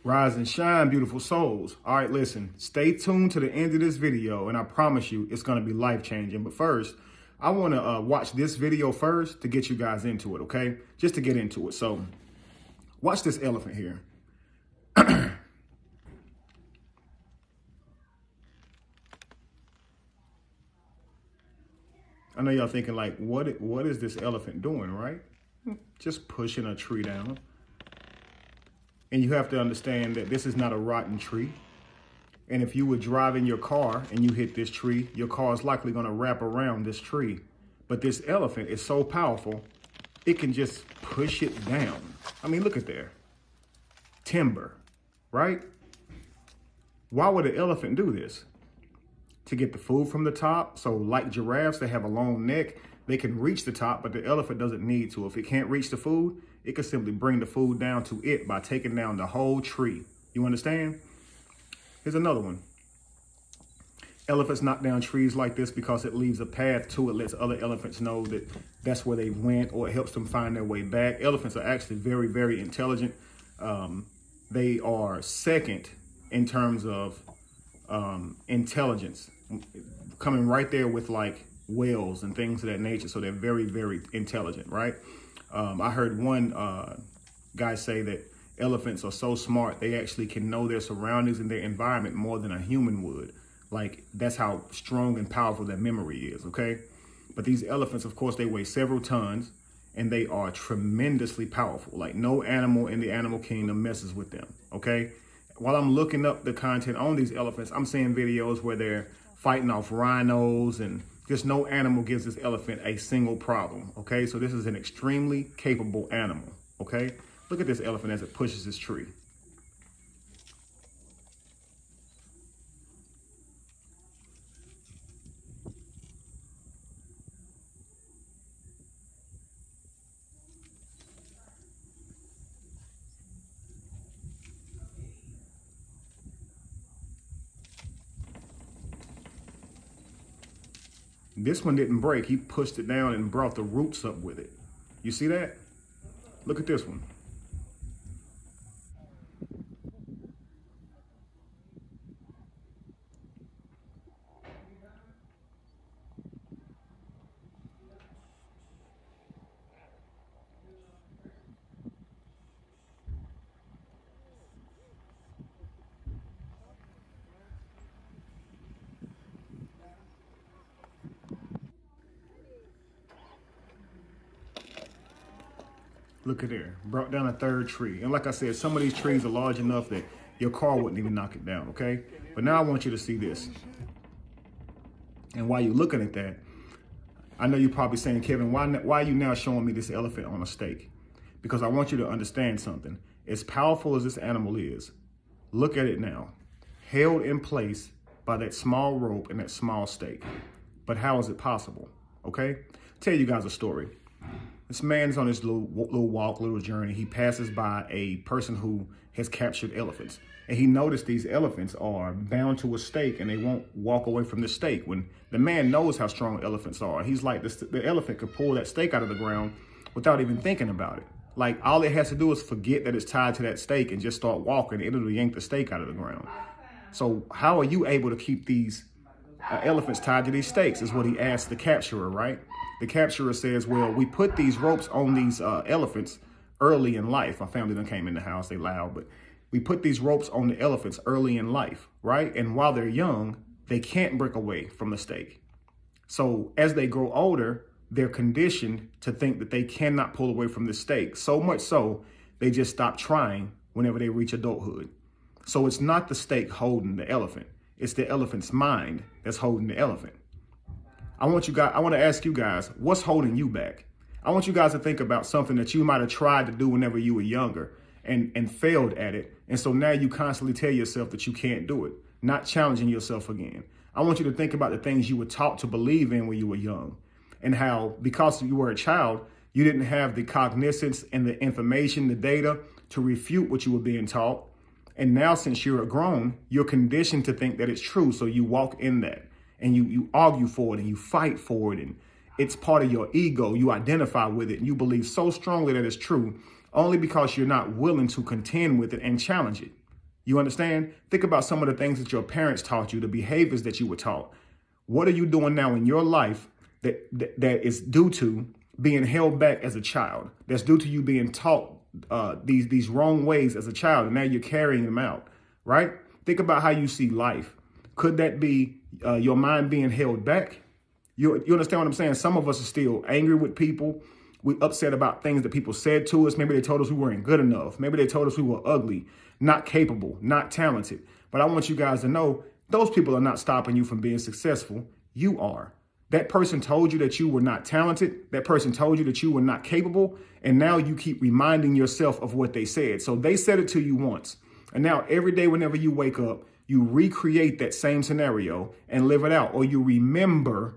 Rise and shine, beautiful souls. All right, listen, stay tuned to the end of this video, and I promise you it's going to be life-changing. But first, I want to watch this video first to get you guys into it, okay? Just to get into it. So watch this elephant here. I know y'all thinking like, what is this elephant doing, right? Just pushing a tree down. And you have to understand that this is not a rotten tree. And if you were driving your car and you hit this tree, your car is likely going to wrap around this tree. But this elephant is so powerful, it can just push it down. I mean, look at there. Timber, right? Why would an elephant do this? To get the food from the top. So like giraffes, they have a long neck. They can reach the top, but the elephant doesn't need to. If it can't reach the food, it can simply bring the food down to it by taking down the whole tree. You understand? Here's another one. Elephants knock down trees like this because it leaves a path to it, lets other elephants know that that's where they went, or it helps them find their way back. Elephants are actually very, very intelligent. They are second in terms of intelligence, coming right there with like whales and things of that nature. So they're very, very intelligent, right? I heard one guy say that elephants are so smart, they actually can know their surroundings and their environment more than a human would. Like, that's how strong and powerful their memory is, okay? But these elephants, of course, they weigh several tons and they are tremendously powerful. Like, no animal in the animal kingdom messes with them, okay? While I'm looking up the content on these elephants, I'm seeing videos where they're fighting off rhinos, and just no animal gives this elephant a single problem, okay? So this is an extremely capable animal, okay? Look at this elephant as it pushes this tree. This one didn't break. He pushed it down and brought the roots up with it. You see that? Look at this one. Look at there, brought down a third tree. And like I said, some of these trees are large enough that your car wouldn't even knock it down, okay? But now I want you to see this. And while you're looking at that, I know you're probably saying, Kevin, why are you now showing me this elephant on a stake? Because I want you to understand something. As powerful as this animal is, look at it now, held in place by that small rope and that small stake. But how is it possible, okay? Tell you guys a story. This man's on his little journey. He passes by a person who has captured elephants. And he noticed these elephants are bound to a stake and they won't walk away from the stake. When the man knows how strong elephants are, he's like, the elephant could pull that stake out of the ground without even thinking about it. Like, all it has to do is forget that it's tied to that stake and just start walking. It'll yank the stake out of the ground. So how are you able to keep these elephants tied to these stakes, is what he asked the capturer, right? The capturer says, well, we put these ropes on these elephants early in life. My family done came in the house, they loud, but we put these ropes on the elephants early in life, right? And while they're young, they can't break away from the stake. So as they grow older, they're conditioned to think that they cannot pull away from the stake. So much so, they just stop trying whenever they reach adulthood. So it's not the stake holding the elephant. It's the elephant's mind that's holding the elephant. I want to ask you guys, what's holding you back? I want you guys to think about something that you might have tried to do whenever you were younger and failed at it. And so now you constantly tell yourself that you can't do it, not challenging yourself again. I want you to think about the things you were taught to believe in when you were young, and how, because you were a child, you didn't have the cognizance and the information, the data to refute what you were being taught. And now, since you're grown, you're conditioned to think that it's true. So you walk in that and you argue for it and you fight for it. And it's part of your ego. You identify with it and you believe so strongly that it's true, only because you're not willing to contend with it and challenge it. You understand? Think about some of the things that your parents taught you, the behaviors that you were taught. What are you doing now in your life that is due to being held back as a child? That's due to you being taught these wrong ways as a child, and now you're carrying them out, right? Think about how you see life. Could that be your mind being held back? You understand what I'm saying? Some of us are still angry with people. We're upset about things that people said to us. Maybe they told us we weren't good enough. Maybe they told us we were ugly, not capable, not talented. But I want you guys to know those people are not stopping you from being successful. You are. That person told you that you were not talented. That person told you that you were not capable. And now you keep reminding yourself of what they said. So they said it to you once. And now every day, whenever you wake up, you recreate that same scenario and live it out, or you remember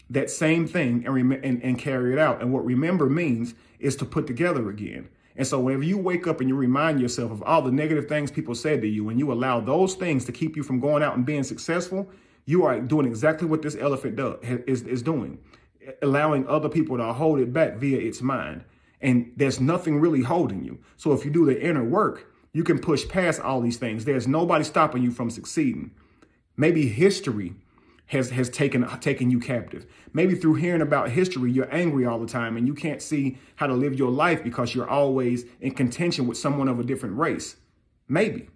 that same thing and carry it out. And what remember means is to put together again. And so whenever you wake up and you remind yourself of all the negative things people said to you, and you allow those things to keep you from going out and being successful, you are doing exactly what this elephant is doing, allowing other people to hold it back via its mind. And there's nothing really holding you. So if you do the inner work, you can push past all these things. There's nobody stopping you from succeeding. Maybe history has taken you captive. Maybe through hearing about history, you're angry all the time and you can't see how to live your life because you're always in contention with someone of a different race. Maybe.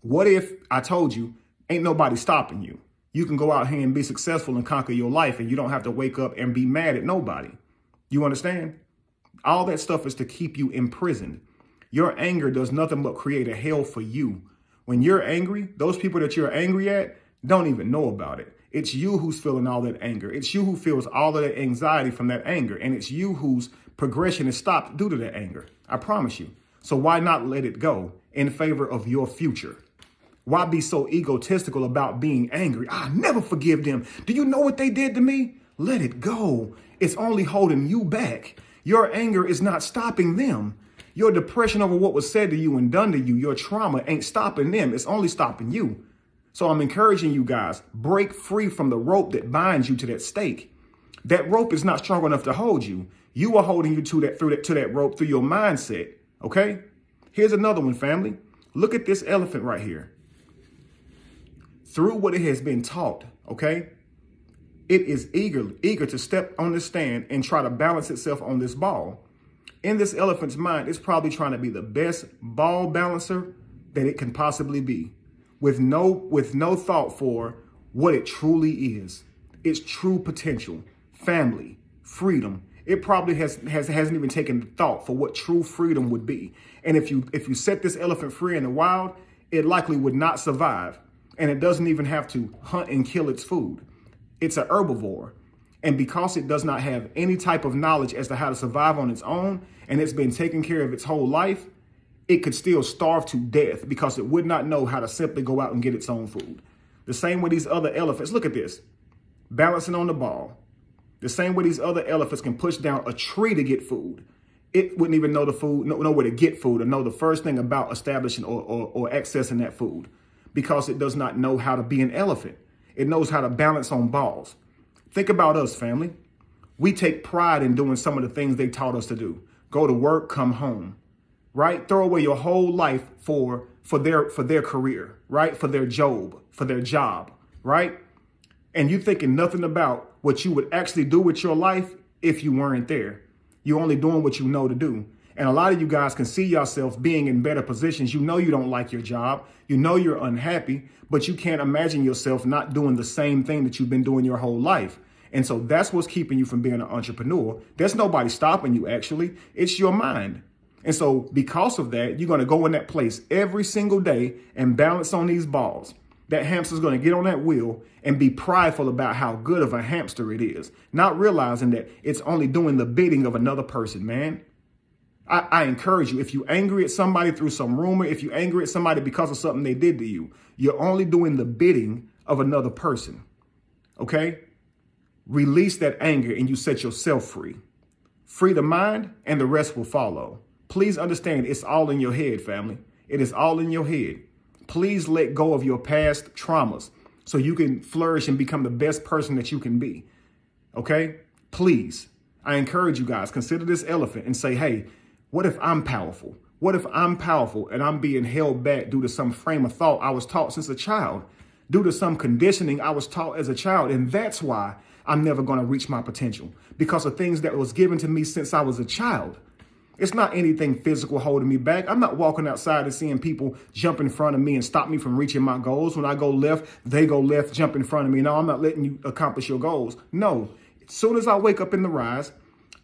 What if I told you ain't nobody stopping you? You can go out here and be successful and conquer your life, and you don't have to wake up and be mad at nobody. You understand? All that stuff is to keep you imprisoned. Your anger does nothing but create a hell for you. When you're angry, those people that you're angry at don't even know about it. It's you who's feeling all that anger. It's you who feels all of that anxiety from that anger. And it's you whose progression is stopped due to that anger. I promise you. So why not let it go in favor of your future? Why be so egotistical about being angry? I never forgive them. Do you know what they did to me? Let it go. It's only holding you back. Your anger is not stopping them. Your depression over what was said to you and done to you, your trauma ain't stopping them. It's only stopping you. So I'm encouraging you guys, break free from the rope that binds you to that stake. That rope is not strong enough to hold you. You are holding you to that rope through your mindset. Okay? Here's another one, family. Look at this elephant right here. Through what it has been taught, okay? It is eager to step on the stand and try to balance itself on this ball. In this elephant's mind, it's probably trying to be the best ball balancer that it can possibly be, with no thought for what it truly is, its true potential, family, freedom. It probably hasn't even taken the thought for what true freedom would be. And if you set this elephant free in the wild, it likely would not survive. And it doesn't even have to hunt and kill its food. It's an herbivore. And because it does not have any type of knowledge as to how to survive on its own, and it's been taking care of its whole life, it could still starve to death because it would not know how to simply go out and get its own food. The same way these other elephants, look at this, balancing on the ball. The same way these other elephants can push down a tree to get food. It wouldn't even know the food, know where to get food, or know the first thing about establishing or accessing that food, because it does not know how to be an elephant. It knows how to balance on balls. Think about us, family. We take pride in doing some of the things they taught us to do. Go to work, come home, right? Throw away your whole life for their career, right? For their job, right? And you thinking nothing about what you would actually do with your life if you weren't there. You're only doing what you know to do. And a lot of you guys can see yourself being in better positions. You know you don't like your job. You know you're unhappy, but you can't imagine yourself not doing the same thing that you've been doing your whole life. And so that's what's keeping you from being an entrepreneur. There's nobody stopping you, actually. It's your mind. And so because of that, you're going to go in that place every single day and balance on these balls. That hamster's going to get on that wheel and be prideful about how good of a hamster it is, not realizing that it's only doing the bidding of another person, man. I encourage you, if you're angry at somebody through some rumor, if you're angry at somebody because of something they did to you, you're only doing the bidding of another person, okay? Release that anger and you set yourself free. Free the mind and the rest will follow. Please understand it's all in your head, family. It is all in your head. Please let go of your past traumas so you can flourish and become the best person that you can be, okay? Please, I encourage you guys, consider this elephant and say, hey, what if I'm powerful? What if I'm powerful and I'm being held back due to some frame of thought I was taught since a child, due to some conditioning I was taught as a child? And that's why I'm never going to reach my potential, because of things that was given to me since I was a child. It's not anything physical holding me back. I'm not walking outside and seeing people jump in front of me and stop me from reaching my goals. When I go left, they go left, jump in front of me. No, I'm not letting you accomplish your goals. No, as soon as I wake up in the rise,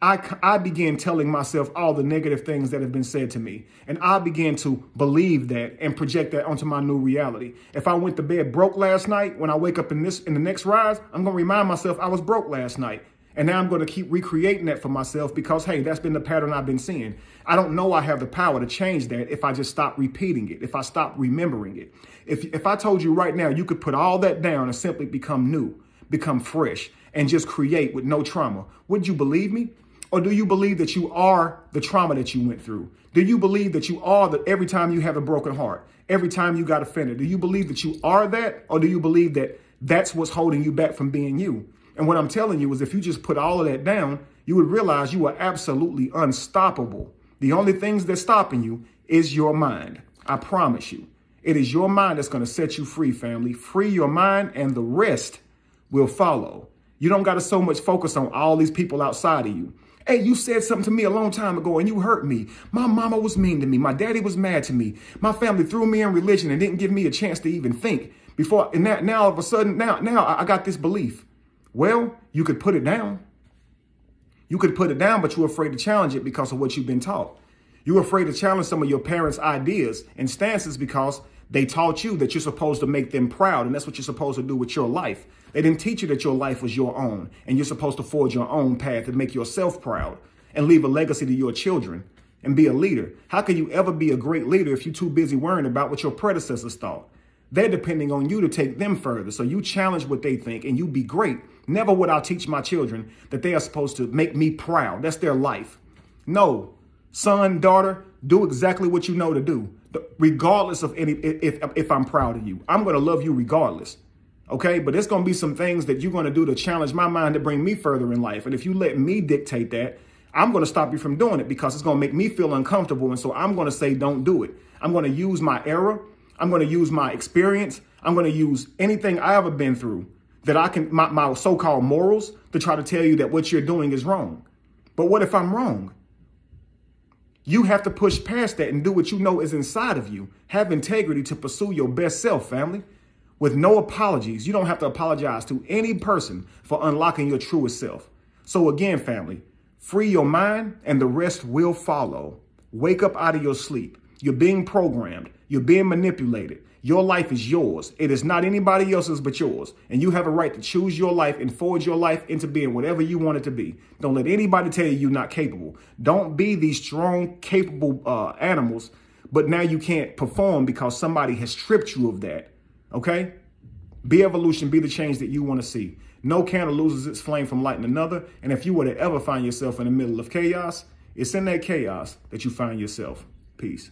I began telling myself all the negative things that have been said to me. And I began to believe that and project that onto my new reality. If I went to bed broke last night, when I wake up in the next rise, I'm going to remind myself I was broke last night. And now I'm going to keep recreating that for myself because, hey, that's been the pattern I've been seeing. I don't know I have the power to change that if I just stop repeating it, if I stop remembering it. If I told you right now, you could put all that down and simply become new, become fresh, and just create with no trauma, would you believe me? Or do you believe that you are the trauma that you went through? Do you believe that you are every time you have a broken heart, every time you got offended? Do you believe that you are that? Or do you believe that that's what's holding you back from being you? And what I'm telling you is if you just put all of that down, you would realize you are absolutely unstoppable. The only things that's stopping you is your mind. I promise you. It is your mind that's going to set you free, family. Free your mind and the rest will follow. You don't got to so much focus on all these people outside of you. Hey, you said something to me a long time ago and you hurt me. My mama was mean to me. My daddy was mad to me. My family threw me in religion and didn't give me a chance to even think before. And now all of a sudden, now I got this belief. Well, you could put it down. You could put it down, but you're afraid to challenge it because of what you've been taught. You're afraid to challenge some of your parents' ideas and stances because they taught you that you're supposed to make them proud. And that's what you're supposed to do with your life. They didn't teach you that your life was your own and you're supposed to forge your own path and make yourself proud and leave a legacy to your children and be a leader. How can you ever be a great leader if you're too busy worrying about what your predecessors thought? They're depending on you to take them further. So you challenge what they think and you be great. Never would I teach my children that they are supposed to make me proud. That's their life. No, son, daughter, do exactly what you know to do, regardless of if I'm proud of you. I'm going to love you regardless. OK, but there's going to be some things that you're going to do to challenge my mind to bring me further in life. And if you let me dictate that, I'm going to stop you from doing it because it's going to make me feel uncomfortable. And so I'm going to say, don't do it. I'm going to use my error. I'm going to use my experience. I'm going to use anything I ever been through that I can, my so-called morals, to try to tell you that what you're doing is wrong. But what if I'm wrong? You have to push past that and do what you know is inside of you. Have integrity to pursue your best self, family, with no apologies. You don't have to apologize to any person for unlocking your truest self. So again, family, free your mind and the rest will follow. Wake up out of your sleep. You're being programmed. You're being manipulated. Your life is yours. It is not anybody else's but yours. And you have a right to choose your life and forge your life into being whatever you want it to be. Don't let anybody tell you you're not capable. Don't be these strong, capable animals, but now you can't perform because somebody has stripped you of that. Okay? Be evolution. Be the change that you want to see. No candle loses its flame from lighting another. And if you were to ever find yourself in the middle of chaos, it's in that chaos that you find yourself. Peace.